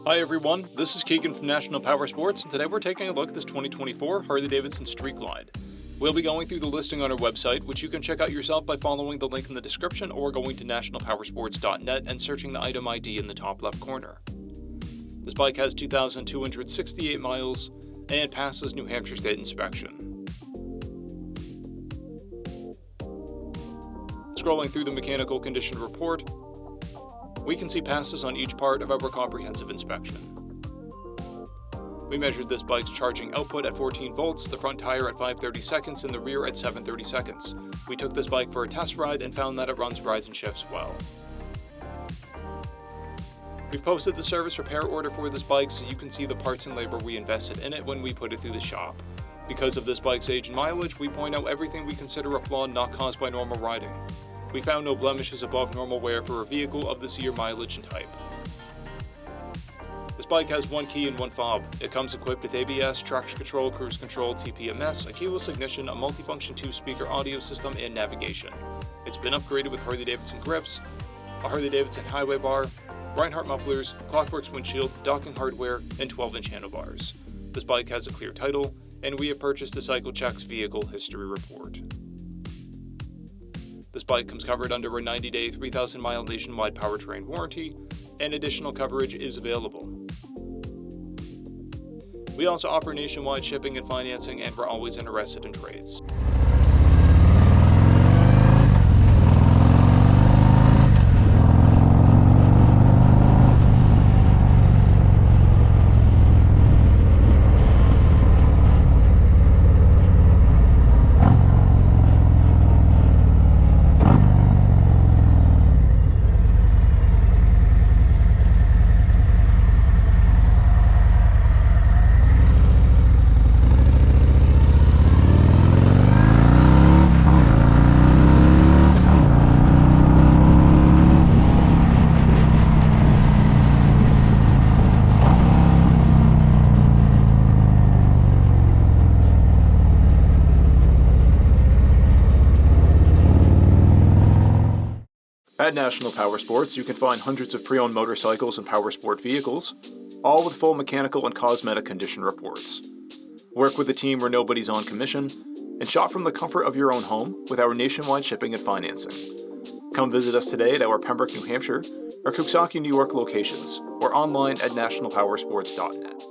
Hi everyone, this is Keegan from National Powersports, and today we're taking a look at this 2024 Harley-Davidson Street Glide. We'll be going through the listing on our website, which you can check out yourself by following the link in the description or going to nationalpowersports.net and searching the item ID in the top left corner. This bike has 2,268 miles and passes New Hampshire State inspection. Scrolling through the mechanical condition report, we can see passes on each part of our comprehensive inspection. We measured this bike's charging output at 14 volts, the front tire at 5/30 seconds, and the rear at 7/30 seconds. We took this bike for a test ride and found that it runs rides and shifts well. We've posted the service repair order for this bike so you can see the parts and labor we invested in it when we put it through the shop. Because of this bike's age and mileage, we point out everything we consider a flaw not caused by normal riding. We found no blemishes above normal wear for a vehicle of this year, mileage, and type. This bike has one key and one fob. It comes equipped with ABS, traction control, cruise control, TPMS, a keyless ignition, a multifunction 2-speaker audio system, and navigation. It's been upgraded with Harley-Davidson grips, a Harley-Davidson highway bar, Reinhardt mufflers, Clockworks windshield, docking hardware, and 12-inch handlebars. This bike has a clear title, and we have purchased the CycleCheck's vehicle history report. This bike comes covered under a 90-day, 3,000-mile nationwide powertrain warranty, and additional coverage is available. We also offer nationwide shipping and financing, and we're always interested in trades. At National Powersports, you can find hundreds of pre-owned motorcycles and powersport vehicles, all with full mechanical and cosmetic condition reports. Work with a team where nobody's on commission, and shop from the comfort of your own home with our nationwide shipping and financing. Come visit us today at our Pembroke, New Hampshire, or Coxsackie, New York locations, or online at nationalpowersports.net.